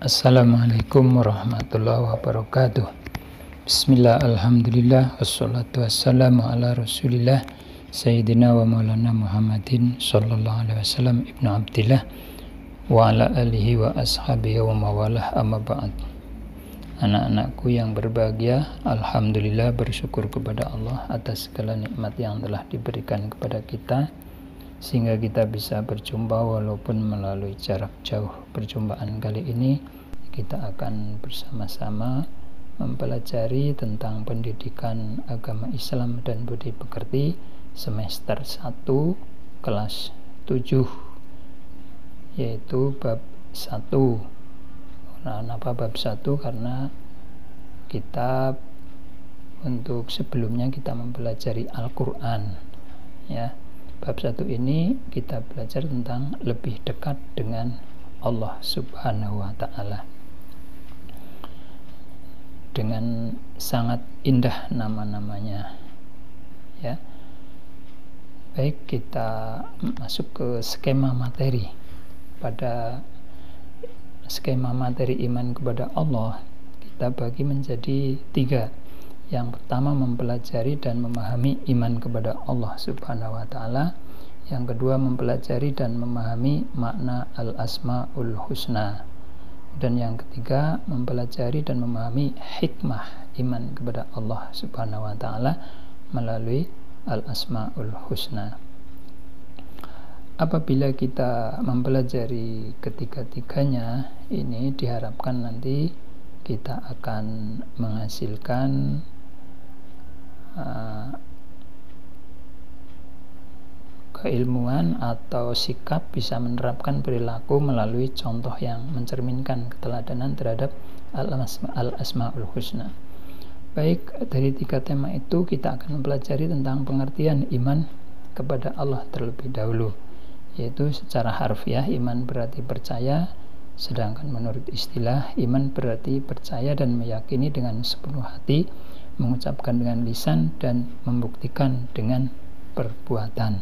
Assalamualaikum warahmatullahi wabarakatuh. Bismillah, alhamdulillah, wassalatu wassalamu ala rasulillah Sayyidina wa maulana Muhammadin sallallahu alaihi wasallam ibnu Abdillah wa ala alihi wa ashabihi wa mawalah, amma ba'd. Anak-anakku yang berbahagia, alhamdulillah bersyukur kepada Allah atas segala nikmat yang telah diberikan kepada kita sehingga kita bisa berjumpa walaupun melalui jarak jauh. Perjumpaan kali ini kita akan bersama-sama mempelajari tentang pendidikan agama Islam dan budi pekerti semester 1 kelas 7, yaitu bab 1. Kenapa bab 1? Karena kita untuk sebelumnya kita mempelajari Al-Quran, ya. Bab 1 ini kita belajar tentang lebih dekat dengan Allah Subhanahu wa ta'ala dengan sangat indah nama-namanya, ya. Baik, kita masuk ke skema materi. Pada skema materi iman kepada Allah kita bagi menjadi 3. Yang pertama, mempelajari dan memahami iman kepada Allah Subhanahu wa ta'ala. Yang kedua, mempelajari dan memahami makna al-asma'ul husna. Dan yang ketiga, mempelajari dan memahami hikmah iman kepada Allah Subhanahu wa ta'ala melalui al-asma'ul husna. Apabila kita mempelajari ketiga-tiganya, ini diharapkan nanti kita akan menghasilkan keilmuan atau sikap, bisa menerapkan perilaku melalui contoh yang mencerminkan keteladanan terhadap al-asma'ul husna. Baik, dari 3 tema itu kita akan mempelajari tentang pengertian iman kepada Allah terlebih dahulu, yaitu secara harfiah iman berarti percaya, sedangkan menurut istilah iman berarti percaya dan meyakini dengan sepenuh hati, mengucapkan dengan lisan, dan membuktikan dengan perbuatan.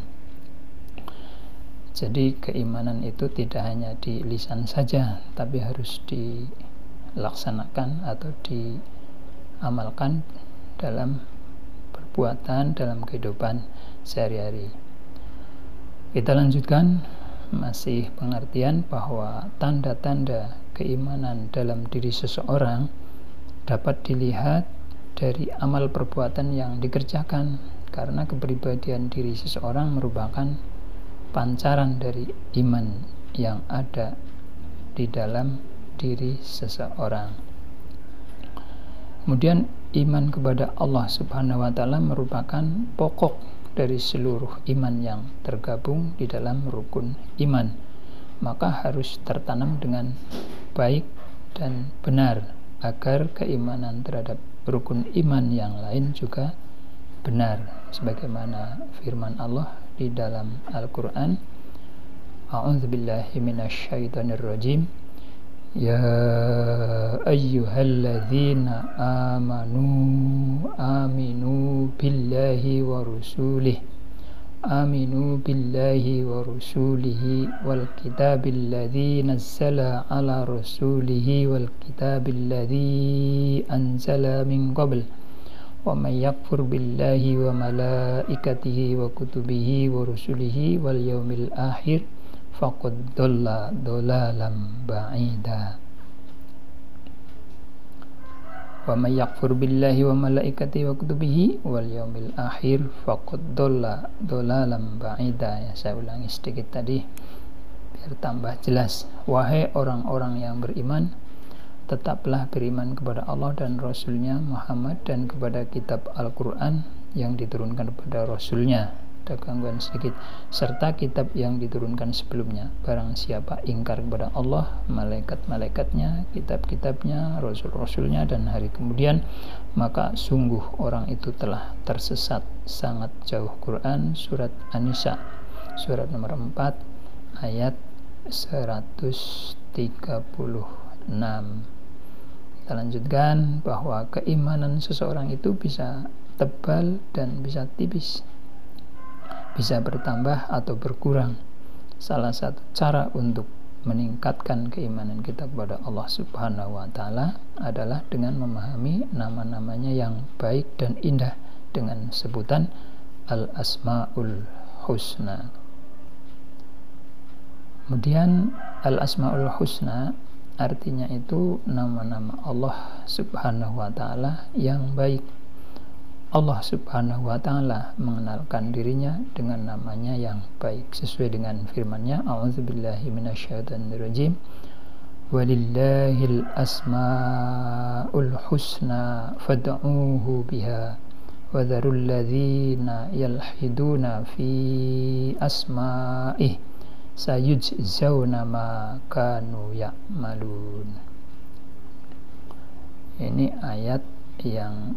Jadi keimanan itu tidak hanya di lisan saja, tapi harus dilaksanakan atau diamalkan dalam perbuatan, dalam kehidupan sehari-hari. Kita lanjutkan, masih pengertian bahwa tanda-tanda keimanan dalam diri seseorang dapat dilihat dari amal perbuatan yang dikerjakan, karena kepribadian diri seseorang merupakan pancaran dari iman yang ada di dalam diri seseorang. Kemudian iman kepada Allah Subhanahu wa ta'ala merupakan pokok dari seluruh iman yang tergabung di dalam rukun iman, maka harus tertanam dengan baik dan benar agar keimanan terhadap rukun iman yang lain juga benar, sebagaimana firman Allah di dalam Al-Quran, a'udzubillahi minasyaitonirrajim, ya ayyuhalladzina aminu billahi wa rusulihi wal kitabilladzi nazzala ala rasulihi wal kitabilladzi anzala min qabl wa may yakfur billahi wa malaikatihi wa kutubihi wa rusulihi wal yaumil akhir faqad dhalla dhalalan ba'ida. Wa may yakfur billahi wa malaikatihi wa kutubihi wal yaumil akhir faqad dhalla dhalalan ba'ida. Ya, saya ulangi sedikit tadi biar tambah jelas. Wahai orang-orang yang beriman, tetaplah beriman kepada Allah dan Rasulnya Muhammad dan kepada kitab Al-Quran yang diturunkan kepada Rasulnya, ada gangguan sedikit, serta kitab yang diturunkan sebelumnya. Barang siapa ingkar kepada Allah, malaikat-malaikatnya, kitab-kitabnya, rasul-rasulnya, dan hari kemudian, maka sungguh orang itu telah tersesat sangat jauh. Quran Surat An-Nisa surat nomor 4 ayat 136. Kita lanjutkan bahwa keimanan seseorang itu bisa tebal dan bisa tipis, bisa bertambah atau berkurang. Salah satu cara untuk meningkatkan keimanan kita kepada Allah Subhanahu wa Ta'ala adalah dengan memahami nama-namanya yang baik dan indah dengan sebutan Al-Asma'ul Husna. Kemudian Al-Asma'ul Husna artinya itu nama-nama Allah Subhanahu wa Ta'ala yang baik. Allah Subhanahu wa Ta'ala mengenalkan dirinya dengan namanya yang baik sesuai dengan firman-Nya, a'udzubillahi minasyaitonirrajim, walillahil asmaul husna fad'uuhu biha wadharul ladzina yalhiduna fi asma'ih sayujzauna ma kanu ya'malun. Ini ayat yang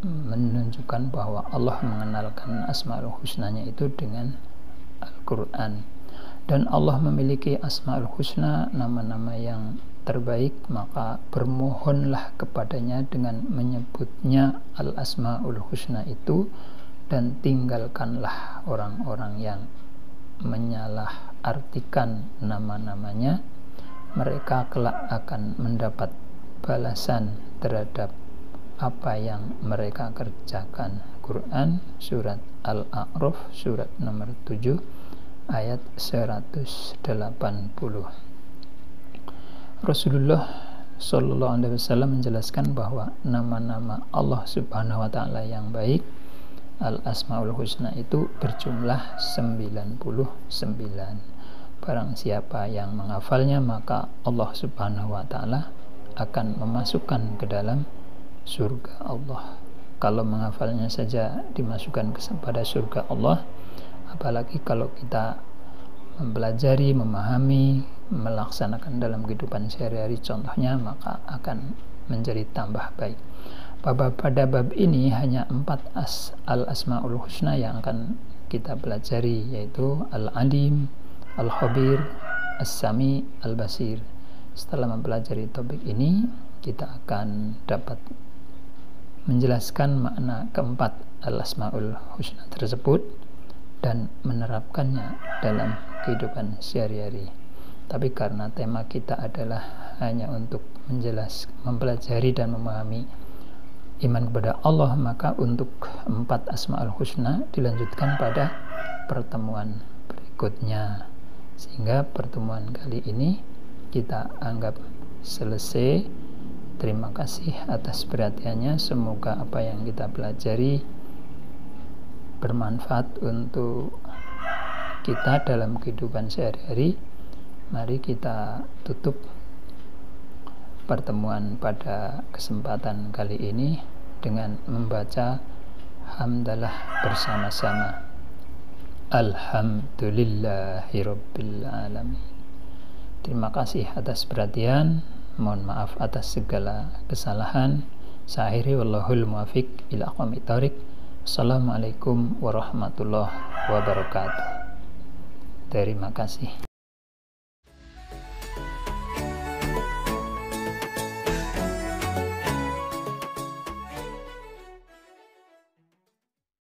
menunjukkan bahwa Allah mengenalkan Asmaul Husnanya itu dengan Al-Quran, dan Allah memiliki Asmaul Husna, nama-nama yang terbaik, maka bermohonlah kepadanya dengan menyebutnya Al-Asmaul Husna itu, dan tinggalkanlah orang-orang yang menyalah artikan nama-namanya. Mereka kelak akan mendapat balasan terhadap apa yang mereka kerjakan. Quran surat Al-A'raf surat nomor 7 ayat 180. Rasulullah Sallallahu Alaihi Wasallam menjelaskan bahwa nama-nama Allah Subhanahu wa Ta'ala yang baik, Al-Asmaul Husna, itu berjumlah 99. Barang siapa yang menghafalnya, maka Allah Subhanahu wa Ta'ala akan memasukkan ke dalam surga Allah. Kalau menghafalnya saja dimasukkan kepada surga Allah, apalagi kalau kita mempelajari, memahami, melaksanakan dalam kehidupan sehari-hari contohnya, maka akan menjadi tambah baik. Pada bab ini hanya 4 Al-Asma'ul Husna yang akan kita pelajari, yaitu Al-Alim, Al-Khabir, As-Sami, Al-Basir. Setelah mempelajari topik ini, kita akan dapat menjelaskan makna keempat Al-Asma'ul Husna tersebut dan menerapkannya dalam kehidupan sehari-hari. Tapi karena tema kita adalah hanya untuk mempelajari dan memahami iman kepada Allah, maka untuk 4 Asma'ul Husna dilanjutkan pada pertemuan berikutnya, sehingga pertemuan kali ini kita anggap selesai. Terima kasih atas perhatiannya. Semoga apa yang kita pelajari bermanfaat untuk kita dalam kehidupan sehari-hari. Mari kita tutup pertemuan pada kesempatan kali ini dengan membaca hamdalah bersama-sama. Alhamdulillahirabbil alamin. Terima kasih atas perhatian. Mohon maaf atas segala kesalahan. Sa'iri wallahul muwafiq ila aqwamit thoriq. Assalamualaikum warahmatullahi wabarakatuh. Terima kasih.